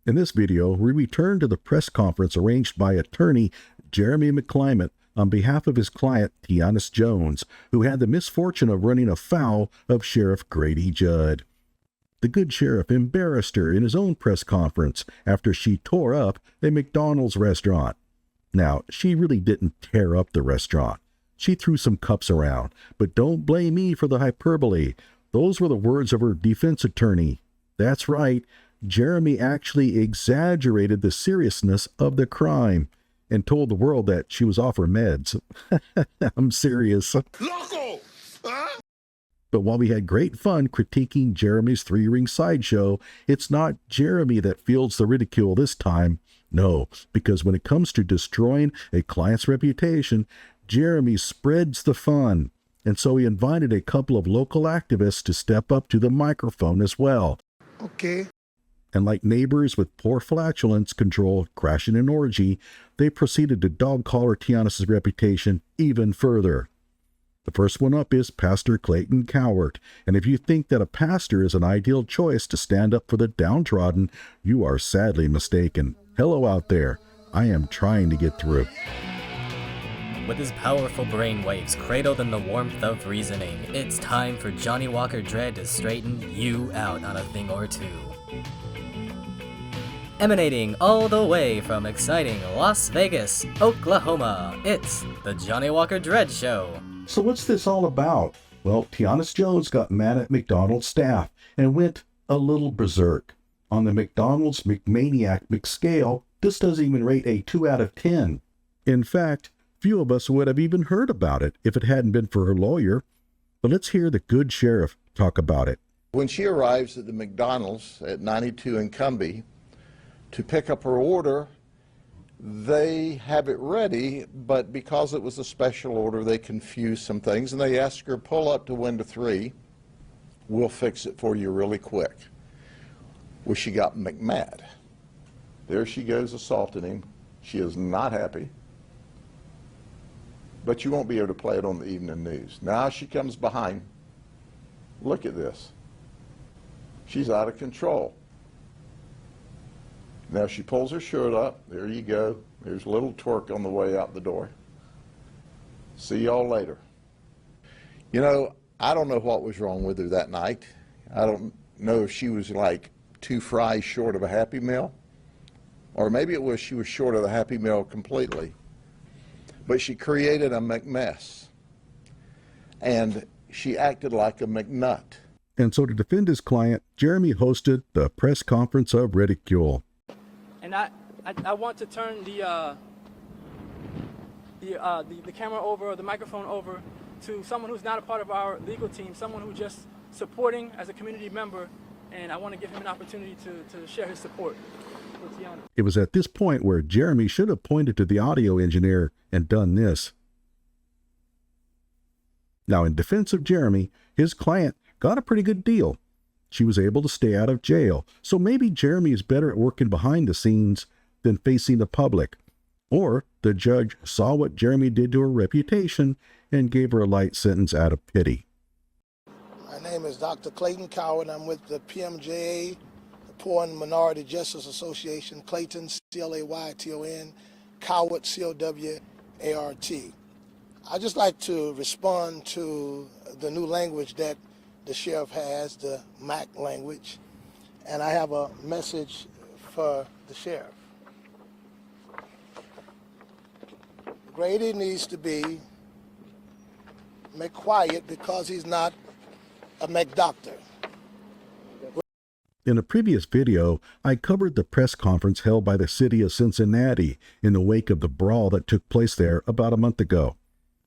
In this video, we return to the press conference arranged by attorney Jeremy McLymant on behalf of his client Tianis Jones, who had the misfortune of running afoul of Sheriff Grady Judd. The good sheriff embarrassed her in his own press conference after she tore up a McDonald's restaurant. Now, she really didn't tear up the restaurant. She threw some cups around, but don't blame me for the hyperbole. Those were the words of her defense attorney. That's right, Jeremy actually exaggerated the seriousness of the crime and told the world that she was off her meds. I'm serious. McLoco! Huh? But while we had great fun critiquing Jeremy's three-ring sideshow, it's not Jeremy that fields the ridicule this time. No, because when it comes to destroying a client's reputation, Jeremy spreads the fun. And so he invited a couple of local activists to step up to the microphone as well. Okay. And like neighbors with poor flatulence control crashing an orgy, they proceeded to dog-collar Tianis' reputation even further. The first one up is Pastor Clayton Cowart, and if you think that a pastor is an ideal choice to stand up for the downtrodden, you are sadly mistaken. Hello out there. I am trying to get through. With his powerful brainwaves cradled in the warmth of reasoning, it's time for Johnny Walker Dread to straighten you out on a thing or two. Emanating all the way from exciting Las Vegas, Oklahoma, it's the Johnny Walker Dread Show. So what's this all about? Well, Tianis Jones got mad at McDonald's staff and went a little berserk. On the McDonald's McManiac McScale, this doesn't even rate a 2 out of 10. In fact, few of us would have even heard about it if it hadn't been for her lawyer. But let's hear the good sheriff talk about it. When she arrives at the McDonald's at 92 in Cumbie to pick up her order, they have it ready, but because it was a special order, they confused some things, and they ask her, pull up to window 3. We'll fix it for you really quick. Well, she got McMad. There she goes assaulting him. She is not happy. But you won't be able to play it on the evening news. Now she comes behind. Look at this. She's out of control. Now she pulls her shirt up. There you go. There's a little twerk on the way out the door. See y'all later. You know, I don't know what was wrong with her that night. I don't know if she was like 2 fries short of a Happy Meal, or maybe it was she was short of the Happy Meal completely. But she created a McMess, and she acted like a McNut. And so to defend his client, Jeremy hosted the press conference of ridicule. And I want to turn the camera over, or the microphone over, to someone who's not a part of our legal team, someone who's just supporting as a community member, and I want to give him an opportunity to share his support with Tianis. It was at this point where Jeremy should have pointed to the audio engineer and done this. Now, in defense of Jeremy, his client got a pretty good deal. She was able to stay out of jail, so maybe Jeremy is better at working behind the scenes than facing the public. Or the judge saw what Jeremy did to her reputation and gave her a light sentence out of pity. My name is Dr. Clayton Cowart. I'm with the PMJA, the Poor and Minority Justice Association, Clayton, C-L-A-Y-T-O-N, Cowart, C-O-W-A-R-T. I'd just like to respond to the new language that the sheriff has, the Mac language, and I have a message for the sheriff. Grady needs to be quiet because he's not a McDoctor. In a previous video, I covered the press conference held by the city of Cincinnati in the wake of the brawl that took place there about a month ago.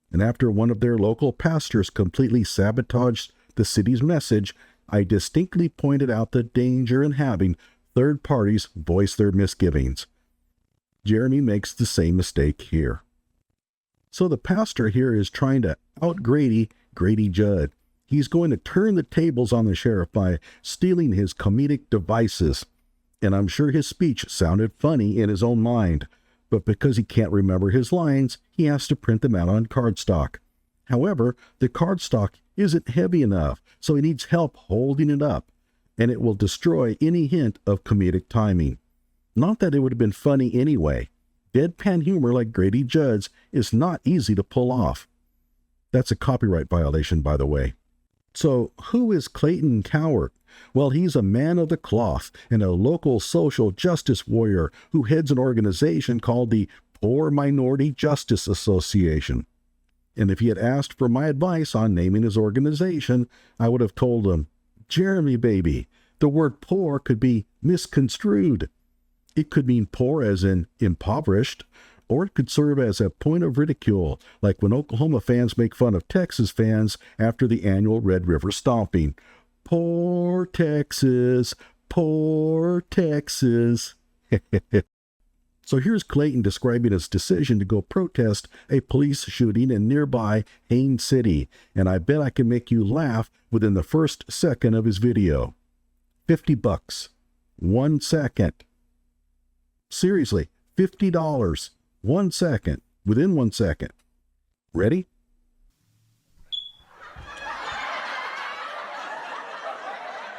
And after one of their local pastors completely sabotaged the city's message, I distinctly pointed out the danger in having third parties voice their misgivings. Jeremy makes the same mistake here. So the pastor here is trying to out-Grady Judd. He's going to turn the tables on the sheriff by stealing his comedic devices. And I'm sure his speech sounded funny in his own mind, but because he can't remember his lines, he has to print them out on cardstock. However, the cardstock isn't heavy enough, so he needs help holding it up, and it will destroy any hint of comedic timing. Not that it would have been funny anyway. Deadpan humor like Grady Judd's is not easy to pull off. That's a copyright violation, by the way. So, who is Clayton Cowart? Well, he's a man of the cloth and a local social justice warrior who heads an organization called the Poor Minority Justice Association. And if he had asked for my advice on naming his organization, I would have told him, Jeremy, baby, the word poor could be misconstrued. It could mean poor as in impoverished, or it could serve as a point of ridicule, like when Oklahoma fans make fun of Texas fans after the annual Red River stomping. Poor Texas, poor Texas. So here's Clayton describing his decision to go protest a police shooting in nearby Haines City, and I bet I can make you laugh within the first second of his video. $50. 1 second. Seriously, $50. 1 second. Within 1 second. Ready?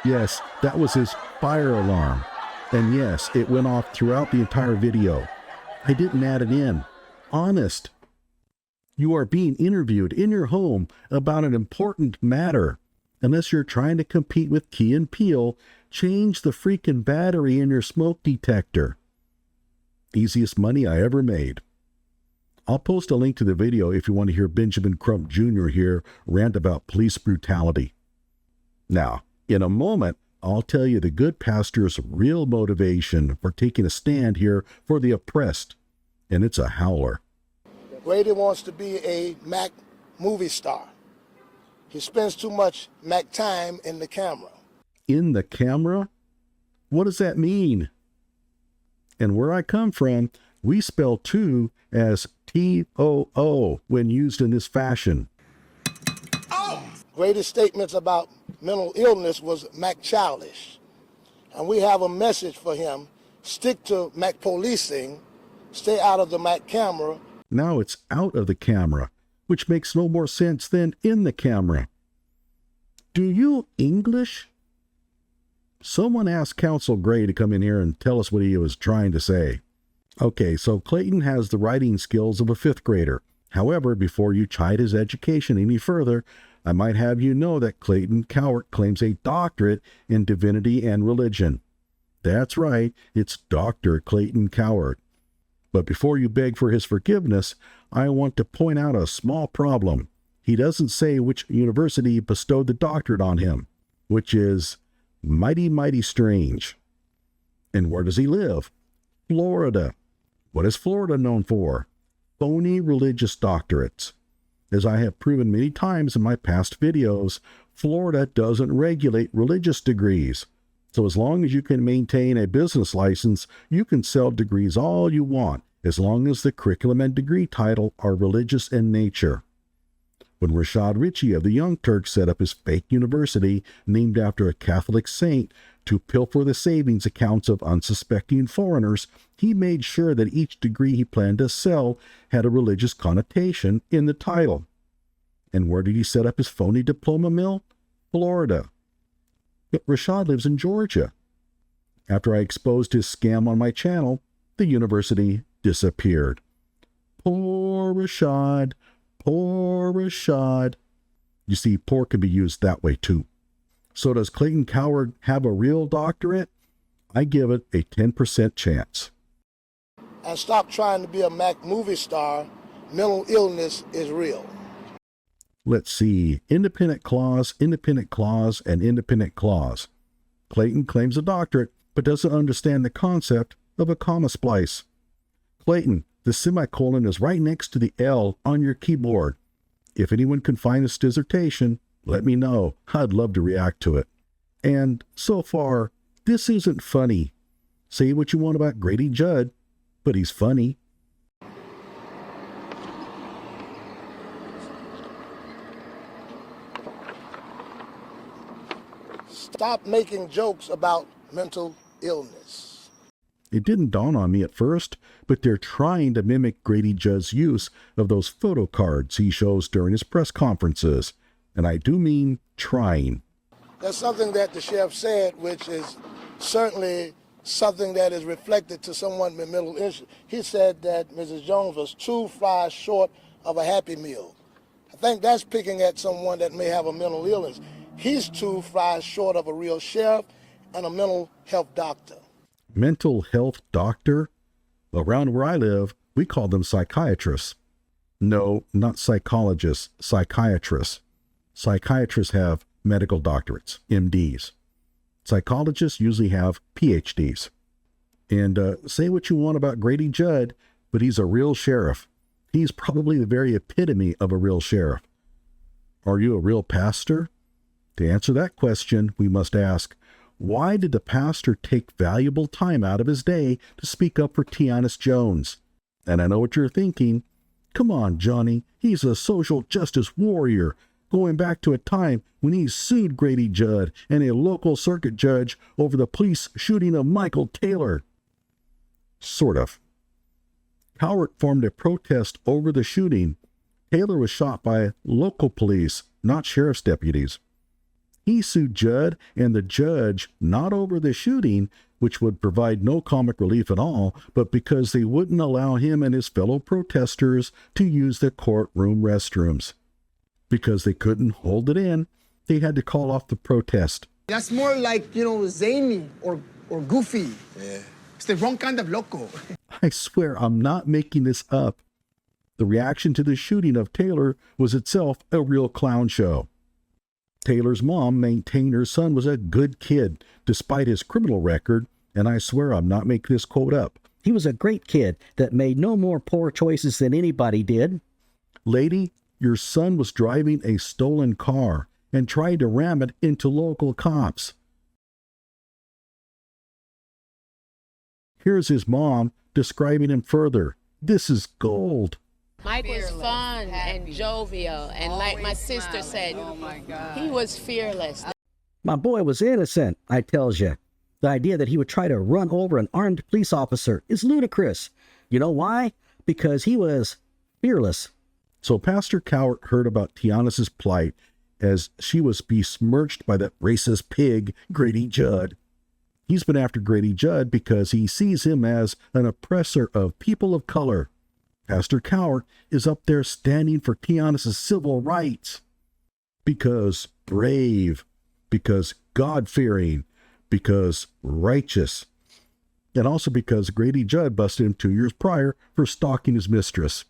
Yes, that was his fire alarm. And yes, it went off throughout the entire video. I didn't add it in. Honest. You are being interviewed in your home about an important matter. Unless you're trying to compete with Key and Peele, change the freaking battery in your smoke detector. Easiest money I ever made. I'll post a link to the video if you want to hear Benjamin Crump Jr. here rant about police brutality. Now, in a moment, I'll tell you the good pastor's real motivation for taking a stand here for the oppressed, and it's a howler. Grady wants to be a Mac movie star. He spends too much Mac time in the camera. In the camera? What does that mean? And where I come from, we spell two as T-O-O when used in this fashion. Grady's statements about mental illness was Mac childish. And we have a message for him. Stick to Mac policing. Stay out of the Mac camera. Now it's out of the camera, which makes no more sense than in the camera. Do you English? Someone asked Counsel Gray to come in here and tell us what he was trying to say. Okay, so Clayton has the writing skills of a 5th grader. However, before you chide his education any further, I might have you know that Clayton Cowart claims a doctorate in divinity and religion. That's right, it's Dr. Clayton Cowart. But before you beg for his forgiveness, I want to point out a small problem. He doesn't say which university bestowed the doctorate on him, which is mighty, mighty strange. And where does he live? Florida. What is Florida known for? Phony religious doctorates. As I have proven many times in my past videos, Florida doesn't regulate religious degrees. So as long as you can maintain a business license, you can sell degrees all you want, as long as the curriculum and degree title are religious in nature. When Rashad Ritchie of the Young Turks set up his fake university, named after a Catholic saint, to pilfer the savings accounts of unsuspecting foreigners, he made sure that each degree he planned to sell had a religious connotation in the title. And where did he set up his phony diploma mill? Florida. But Rashad lives in Georgia. After I exposed his scam on my channel, the university disappeared. Poor Rashad. Poor Rashad. You see, poor can be used that way too. So does Clayton Cowart have a real doctorate? I give it a 10% chance. And stop trying to be a Mac movie star. Mental illness is real. Let's see. Independent clause, and independent clause. Clayton claims a doctorate, but doesn't understand the concept of a comma splice. Clayton, the semicolon is right next to the L on your keyboard. If anyone can find this dissertation, let me know. I'd love to react to it. And so far, this isn't funny. Say what you want about Grady Judd, but he's funny. Stop making jokes about mental illness. It didn't dawn on me at first, but they're trying to mimic Grady Judd's use of those photo cards he shows during his press conferences. And I do mean trying. There's something that the sheriff said, which is certainly something that is reflected to someone with mental illness. He said that Mrs. Jones was 2 fries short of a Happy Meal. I think that's picking at someone that may have a mental illness. He's 2 fries short of a real sheriff and a mental health doctor. Mental health doctor? Around where I live, we call them psychiatrists. No, not psychologists, psychiatrists. Psychiatrists have medical doctorates, MDs. Psychologists usually have PhDs. And say what you want about Grady Judd, but he's a real sheriff. He's probably the very epitome of a real sheriff. Are you a real pastor? To answer that question, we must ask, why did the pastor take valuable time out of his day to speak up for Tianis Jones? And I know what you're thinking. Come on, Johnny, he's a social justice warrior, going back to a time when he sued Grady Judd and a local circuit judge over the police shooting of Michael Taylor. Sort of. Cowart formed a protest over the shooting. Taylor was shot by local police, not sheriff's deputies. He sued Judd and the judge not over the shooting, which would provide no comic relief at all, but because they wouldn't allow him and his fellow protesters to use the courtroom restrooms. Because they couldn't hold it in, they had to call off the protest. That's more like, zany or goofy. Yeah. It's the wrong kind of loco. I swear I'm not making this up. The reaction to the shooting of Taylor was itself a real clown show. Taylor's mom maintained her son was a good kid, despite his criminal record, and I swear I'm not making this quote up. He was a great kid that made no more poor choices than anybody did. Lady, your son was driving a stolen car and tried to ram it into local cops. Here's his mom describing him further. This is gold. Mike was fun and jovial, and like my sister said, he was fearless. My boy was innocent, I tells you. The idea that he would try to run over an armed police officer is ludicrous. You know why? Because he was fearless. So Pastor Cowart heard about Tianis's plight as she was besmirched by that racist pig, Grady Judd. He's been after Grady Judd because he sees him as an oppressor of people of color. Pastor Cowart is up there standing for Tianis' civil rights. Because brave, because God-fearing, because righteous, and also because Grady Judd busted him 2 years prior for stalking his mistress.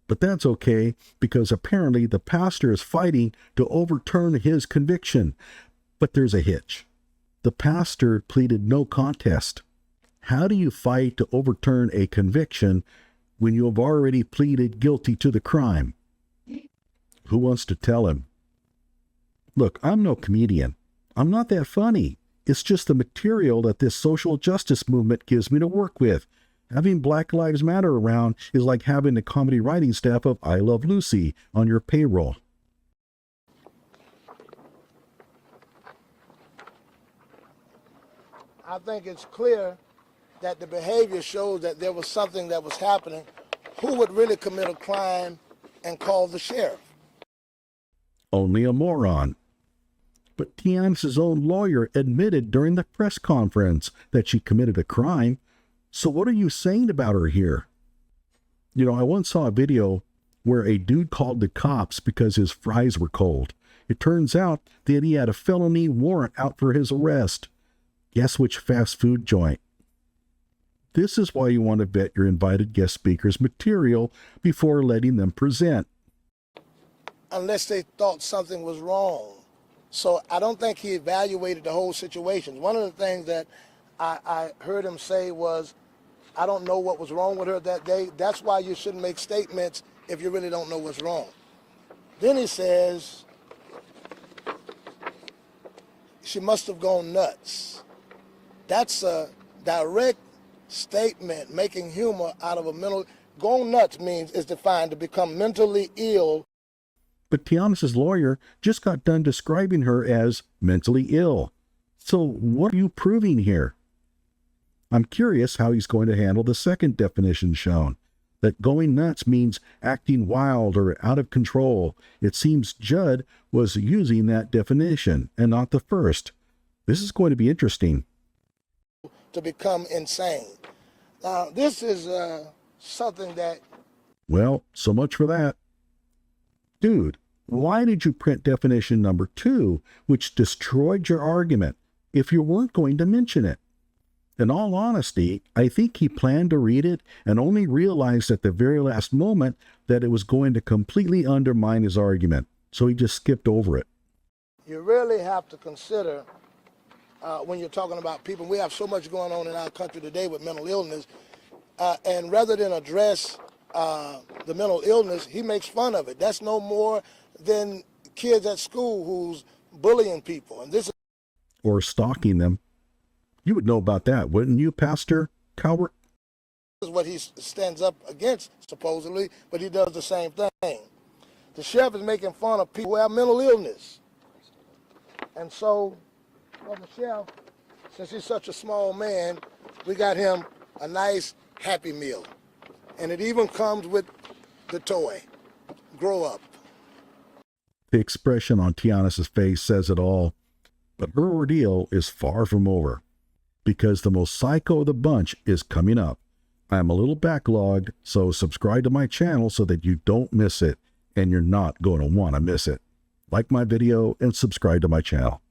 But that's okay, because apparently the pastor is fighting to overturn his conviction. But there's a hitch. The pastor pleaded no contest. How do you fight to overturn a conviction when you have already pleaded guilty to the crime? Who wants to tell him? Look, I'm no comedian. I'm not that funny. It's just the material that this social justice movement gives me to work with. Having Black Lives Matter around is like having the comedy writing staff of I Love Lucy on your payroll. I think it's clear that the behavior shows that there was something that was happening. Who would really commit a crime and call the sheriff? Only a moron. But Tianis' own lawyer admitted during the press conference that she committed a crime. So what are you saying about her here? I once saw a video where a dude called the cops because his fries were cold. It turns out that he had a felony warrant out for his arrest. Guess which fast food joint? This is why you want to vet your invited guest speaker's material before letting them present. Unless they thought something was wrong. So I don't think he evaluated the whole situation. One of the things that I heard him say was, I don't know what was wrong with her that day. That's why you shouldn't make statements if you really don't know what's wrong. Then he says, she must have gone nuts. That's a direct statement making humor out of a mental. Going nuts is defined to become mentally ill. But Tianis' lawyer just got done describing her as mentally ill. So what are you proving here? I'm curious how he's going to handle the second definition shown, that going nuts means acting wild or out of control. It seems Judd was using that definition and not the first. This is going to be interesting. To become insane. Now, this is something that... Well, so much for that. Dude, why did you print definition number 2, which destroyed your argument, if you weren't going to mention it? In all honesty, I think he planned to read it and only realized at the very last moment that it was going to completely undermine his argument, so he just skipped over it. You really have to consider, when you're talking about people, we have so much going on in our country today with mental illness, and rather than address the mental illness, he makes fun of it. That's no more than kids at school who's bullying people, and this is... Or stalking them. You would know about that, wouldn't you, Pastor Cowart? This is what he stands up against, supposedly, but he does the same thing. The sheriff is making fun of people who have mental illness. And so, well, the sheriff, since he's such a small man, we got him a nice Happy Meal. And it even comes with the toy. Grow up. The expression on Tianis' face says it all. But her ordeal is far from over, because the most psycho of the bunch is coming up. I'm a little backlogged, so subscribe to my channel so that you don't miss it, and you're not going to want to miss it. Like my video and subscribe to my channel.